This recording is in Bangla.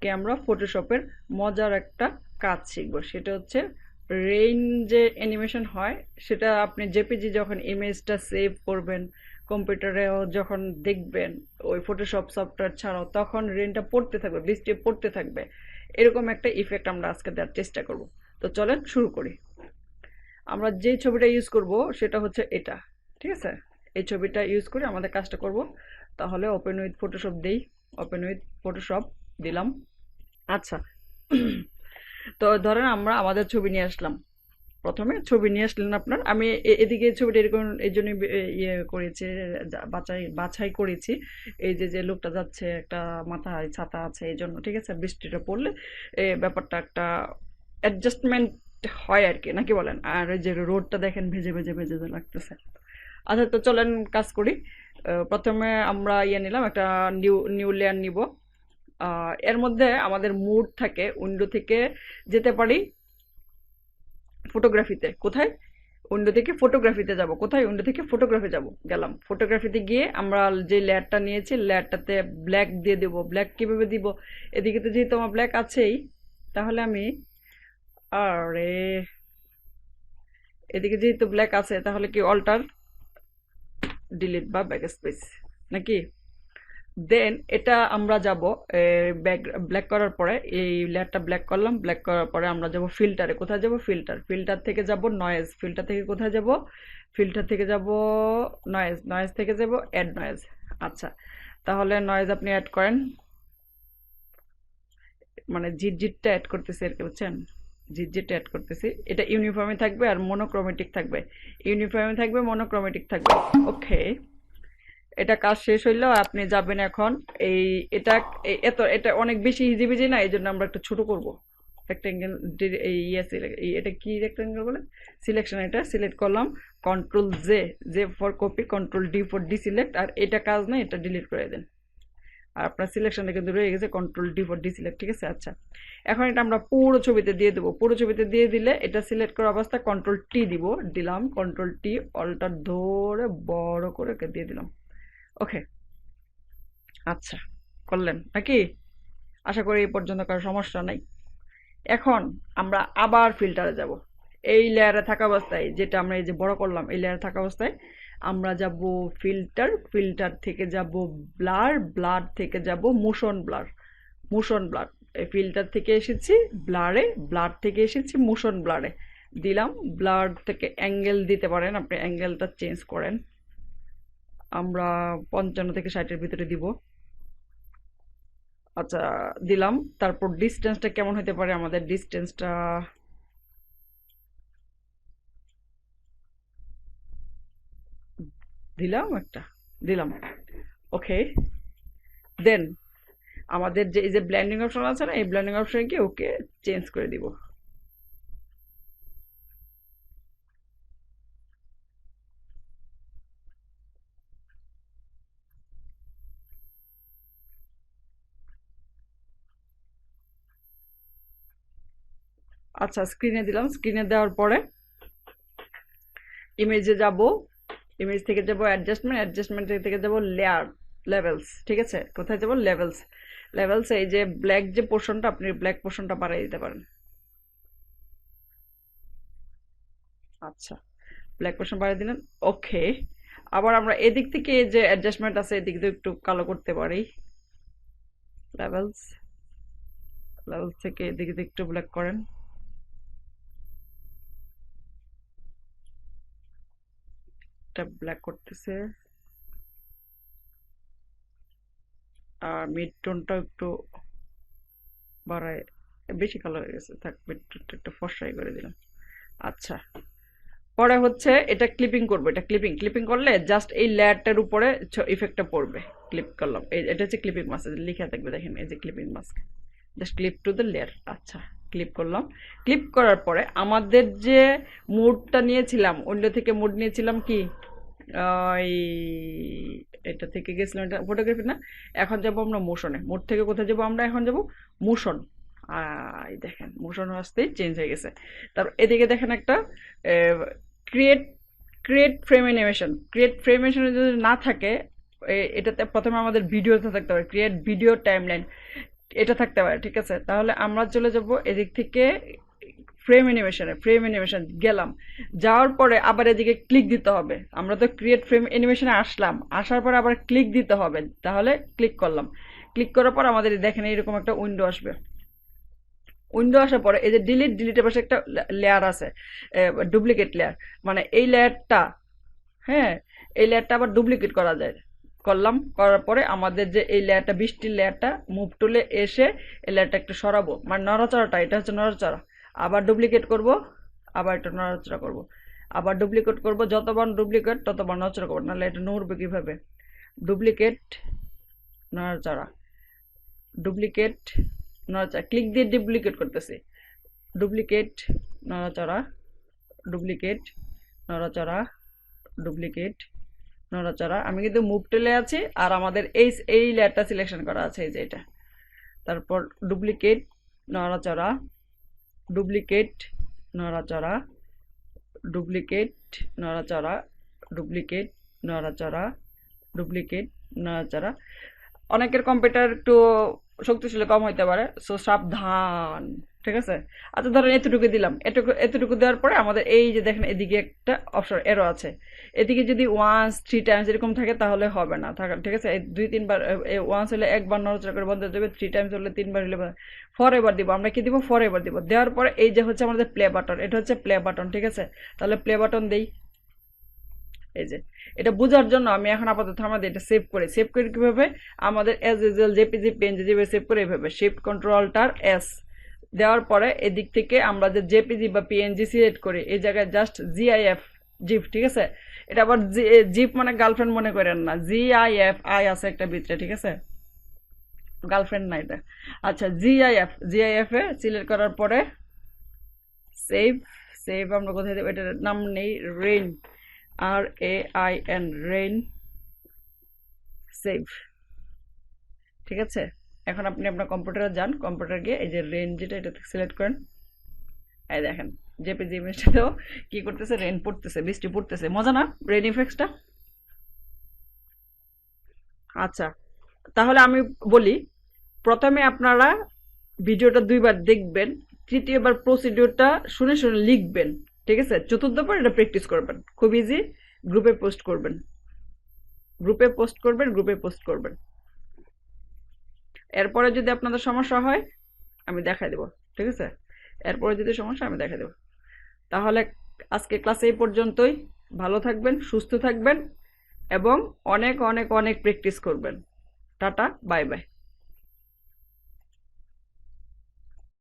আজকে আমরা ফটোশপের মজার একটা কাজ শিখব, সেটা হচ্ছে রেইন যে অ্যানিমেশন হয় সেটা আপনি জেপিজি যখন ইমেজটা সেভ করবেন কম্পিউটারেও যখন দেখবেন ওই ফটোশপ সফটওয়্যার ছাড়াও, তখন রেইনটা পড়তে থাকবে, বৃষ্টি পড়তে থাকবে, এরকম একটা ইফেক্ট আমরা আজকে দেওয়ার চেষ্টা করব। তো চলেন শুরু করি। আমরা যে ছবিটা ইউজ করব সেটা হচ্ছে এটা, ঠিক আছে? এই ছবিটা ইউজ করে আমাদের কাজটা করব। তাহলে ওপেন উইথ ফটোশপ দেই, ওপেন উইথ ফটোশপ দিলাম। আচ্ছা, তো ধরেন আমরা আমাদের ছবি নিয়ে আসলাম। প্রথমে ছবি নিয়ে আসলেন আপনার, আমি এদিকে ছবিটা এরকম এই জন্য ইয়ে করেছি, বাছাই বাছাই করেছি। এই যে যে লোকটা যাচ্ছে, একটা মাথায় ছাতা আছে, এই জন্য ঠিক আছে। বৃষ্টিটা পড়লে ব্যাপারটা একটা অ্যাডজাস্টমেন্ট হয় আর কি, নাকি বলেন? আর এই যে রোডটা দেখেন ভেজে ভেজে ভেজে লাগতেছে। আচ্ছা, তো চলেন কাজ করি। প্রথমে আমরা ইয়ে নিলাম, একটা নিউ নিউ লেয়ার নিব। এর মধ্যে আমাদের মুড থাকে, উইন্ডো থেকে যেতে পারি ফটোগ্রাফিতে। কোথায়? উইন্ডো থেকে ফটোগ্রাফিতে যাব। কোথায়? উইন্ডো থেকে ফটোগ্রাফি যাব, গেলাম। ফটোগ্রাফিতে গিয়ে আমরা যে লেয়ারটা নিয়েছি লেয়ারটাতে ব্ল্যাক দিয়ে দেব। ব্ল্যাক কিভাবে দিব? এদিকে তো যেহেতু আমার ব্ল্যাক আছেই, তাহলে আমি, আরে এদিকে যেহেতু ব্ল্যাক আছে তাহলে কি অল্টার ডিলিট বা ব্যাক স্পেস, নাকি? দেন এটা আমরা যাব ব্ল্যাক করার পরে, এই লেয়ারটা ব্ল্যাক করলাম। ব্ল্যাক করার পরে আমরা যাব ফিল্টারে। কোথায় যাব? ফিল্টার। ফিল্টার থেকে যাব নয়েজ। ফিল্টার থেকে কোথায় যাব? ফিল্টার থেকে যাব নয়েজ। নয়েজ থেকে যাব অ্যাড নয়েজ। আচ্ছা, তাহলে নয়েজ আপনি অ্যাড করেন, মানে জিটটা অ্যাড করতেছি আর কি, বুঝছেন? জিটটা অ্যাড করতেছি। এটা ইউনিফর্মে থাকবে আর মনোক্রোমেটিক থাকবে। ইউনিফর্মে থাকবে, মনোক্রোমেটিক থাকবে। ওকে, এটা কাজ শেষ হইলো। আপনি যাবেন এখন এই, এটা এটা অনেক বেশি হিজিবিজি না, এই জন্য আমরা একটু ছোট করব। রেক্টেঙ্গেল, এই এটা কি রেক্টেঙ্গেল বলে? সিলেকশন, এটা সিলেক্ট করলাম। Control J, J for copy, control D for deselect. আর এটা কাজ না, এটা ডিলিট করে দেন। আর আপনার সিলেকশনটা কিন্তু রয়ে গেছে, কন্ট্রোল ডি ফর ডিসিলেক্ট, ঠিক আছে? আচ্ছা, এখন এটা আমরা পুরো ছবিতে দিয়ে দেবো। পুরো ছবিতে দিয়ে দিলে এটা সিলেক্ট করা অবস্থায় কন্ট্রোল টি দিব। দিলাম কন্ট্রোল টি, অল্টার ধরে বড় করে দিয়ে দিলাম। ওকে, আচ্ছা, করলেন নাকি? আশা করি এই পর্যন্ত কারো সমস্যা নাই। এখন আমরা আবার ফিল্টারে যাব। এই লেয়ারে থাকা অবস্থায়, যেটা আমরা এই যে বড় করলাম, এই লেয়ারে থাকা অবস্থায় আমরা যাব ফিল্টার। ফিল্টার থেকে যাব ব্লার। ব্লার থেকে যাব মোশন ব্লার। Motion blur. এই ফিল্টার থেকে এসেছি ব্লারে, ব্লার থেকে এসেছি মোশন ব্লারে। দিলাম। ব্লার থেকে অ্যাঙ্গেল দিতে পারেন, আপনি অ্যাঙ্গেলটা চেঞ্জ করেন। আমরা 55 থেকে 60-এর ভিতরে দিব। আচ্ছা, দিলাম। তারপর ডিস্টেন্সটা কেমন হতে পারে? আমাদের ডিস্টেন্সটা দিলাম, একটা দিলাম। ওকে, দেন আমাদের যে এই যে ব্লেন্ডিং অপশন আছে না, এই ব্লেন্ডিং অপশনে গিয়ে ওকে চেঞ্জ করে দিব। আচ্ছা, স্ক্রিনে দিলাম। স্ক্রিনে দেওয়ার পরে ইমেজে যাব। ইমেজ থেকে যাব অ্যাডজাস্টমেন্ট। অ্যাডজাস্টমেন্ট থেকে যাব লেয়ার, লেভেলস, ঠিক আছে? কোথায় যাব? লেভেলস। লেভেলস, এই যে ব্ল্যাক যে পোর্শনটা, আপনি ব্ল্যাক পোর্শনটা বাড়াই দিতে পারেন। আচ্ছা, ব্ল্যাক পোর্শন বাড়িয়ে দিলেন। ওকে, আবার আমরা এদিক থেকে যে অ্যাডজাস্টমেন্ট আছে এদিক দিয়ে একটু কালো করতে পারি। লেভেলস, লেভেলস থেকে এদিকে দিয়ে একটু ব্ল্যাক করেন। এটা ব্ল্যাক করতেছে। আর মিড টোনটা একটু বাড়ায়, বেশি কালো হয়ে গেছে, থাক, মিড টোনটা একটু ফর্সাই করে দিলাম। আচ্ছা, পরে হচ্ছে এটা ক্লিপিং করবো। এটা ক্লিপিং, ক্লিপিং করলে জাস্ট এই লেয়ারটার উপরে ইফেক্টটা পড়বে। ক্লিপ করলাম, এই এটা হচ্ছে ক্লিপিং মাস্ক, লিখে থাকবে দেখেন, এই যে clipping mask, just clip to the layer. আচ্ছা, ক্লিপ করলাম। ক্লিপ করার পরে আমাদের যে মুডটা নিয়েছিলাম, উইন্ডো থেকে মুড নিয়েছিলাম কি, এই এটা থেকে গেছিলাম, এটা ফটোগ্রাফি না। এখন যাব আমরা মোশনে। মোড থেকে কোথায় যাব? আমরা এখন যাব মোশন। এই দেখেন মোশন আসতেই চেঞ্জ হয়ে গেছে। তারপর এদিকে দেখেন একটা create, create frame animation. Create frame animation যদি না থাকে, এটাতে প্রথমে আমাদের ভিডিওতে থাকতে হবে, ক্রিয়েট ভিডিও টাইমলাইন। এটা থাকতে পারে, ঠিক আছে। তাহলে আমরা চলে যাব এদিক থেকে ফ্রেম অ্যানিমেশন গেলাম, যাওয়ার পরে আবার এদিকে ক্লিক দিতে হবে। আমরা তো ক্রিয়েট ফ্রেম অ্যানিমেশনে আসলাম, আসার পরে আবার ক্লিক দিতে হবে। তাহলে ক্লিক করলাম, ক্লিক করার পর আমাদের দেখেন এরকম একটা উইন্ডো আসবে। উইন্ডো আসার পরে এই যে ডিলিটের পাশে একটা লেয়ার আছে, ডুপ্লিকেট লেয়ার, মানে এই লেয়ারটা, হ্যাঁ, এই লেয়ারটা আবার ডুপ্লিকেট করা যায়। করলাম, করার পরে আমাদের যে এই লেয়ারটা, বৃষ্টির লেয়ারটা, মুভ টুলে এসে এই লেয়ারটা একটু সরাবো, মানে নড়াচড়াটা, এটা হচ্ছে নড়াচড়া। আবার ডুপ্লিকেট করব, আবার একটু নড়াচড়া করব, আবার ডুপ্লিকেট করব, যতবার ডুপ্লিকেট ততবার নড়াচড়া করবো, নাহলে এটা নড়বে কিভাবে। ডুপ্লিকেট, নড়াচড়া, ডুপ্লিকেট, নড়াচড়া, ক্লিক দিয়ে ডুপ্লিকেট করতেছি। ডুপ্লিকেট, নড়াচড়া, ডুপ্লিকেট, নড়াচড়া, ডুপ্লিকেট, নড়াচড়া। আমি কিন্তু মুভ টেলে আছি, আর আমাদের এই লেয়ারটা সিলেকশন করা আছে, এই যে এটা। তারপর ডুপ্লিকেট, নড়াচড়া, ডুপ্লিকেট, নড়াচড়া, ডুপ্লিকেট, নড়াচড়া, ডুপ্লিকেট, নড়াচড়া, ডুপ্লিকেট, নড়াচড়া। অনেকের কম্পিউটার একটু শক্তিশালী কম হইতে পারে, সো সাবধান, ঠিক আছে। আচ্ছা ধরেন এতটুকু দিলাম, এতটুকু দেওয়ার পরে আমাদের এই যে দেখেন এদিকে একটা অপশন এরো আছে, এদিকে যদি ওয়ান্স 3 টাইমস এরকম থাকে তাহলে হবে না থাকা, ঠিক আছে। এই 2-3 বার, ওয়ান্স হলে একবার নড়াচড়া করে বন্ধ দেবে, 3 টাইমস হলে 3 বার হলে ফর এবার দিব। আমরা কি দিব? ফর এবার দিব। দেওয়ার পরে এই যে হচ্ছে আমাদের প্লে বাটন, এটা হচ্ছে প্লে বাটন, ঠিক আছে। তাহলে প্লে বাটন দেই, এই যে। এটা বোঝার জন্য আমি এখন আপাতত আমাদের এটা সেভ করি। সেভ করি কিভাবে? আমাদের এজ ইউজুয়াল জেপিজি পেনজি যেভাবে সেভ করে এইভাবে শিফট কন্ট্রোলটার এস দেওয়ার পরে এদিক থেকে আমরা যে জেপিজি বা পিএনজি সিলেক্ট করি, এই জায়গায় জাস্ট জিআইএফ, জিপ, ঠিক আছে। এটা আবার জিপ মানে গার্লফ্রেন্ড মনে করেন না, জিআইএফ, আই আছে একটা ভিতরে, ঠিক আছে, গার্লফ্রেন্ড না এটা। আচ্ছা, জিআইএফ, জিআইএফ এ সিলেক্ট করার পরে সেভ, সেভ আমরা কোথায় দেবো, এটার নাম নেই, রেইন, RAIN, রেইন, সেভ, ঠিক আছে। এখন আপনি আপনার কম্পিউটারে যান, কম্পিউটার গিয়ে এই যে রেইন যেটা, এটা সিলেক্ট করেন। এই দেখেন জেপিজি ইমেজটাতেও কি করতেছে, রেইন পড়তেছে, বৃষ্টি পড়তেছে। মজা না রেইন ইফেক্টসটা? আচ্ছা, তাহলে আমি বলি, প্রথমে আপনারা ভিডিওটা 2 বার দেখবেন, তৃতীয়বার প্রসিডিওরটা শুনে শুনে লিখবেন, ঠিক আছে। চতুর্থবার এটা প্র্যাকটিস করবেন, খুব ইজি। গ্রুপে পোস্ট করবেন, গ্রুপে পোস্ট করবেন, গ্রুপে পোস্ট করবেন। এরপরে যদি আপনাদের সমস্যা হয় আমি দেখাই দেবো, ঠিক আছে। এরপরে যদি সমস্যা আমি দেখাই দেবো। তাহলে আজকে ক্লাসে এই পর্যন্তই। ভালো থাকবেন, সুস্থ থাকবেন, এবং অনেক অনেক অনেক প্র্যাকটিস করবেন। Tata, bye bye.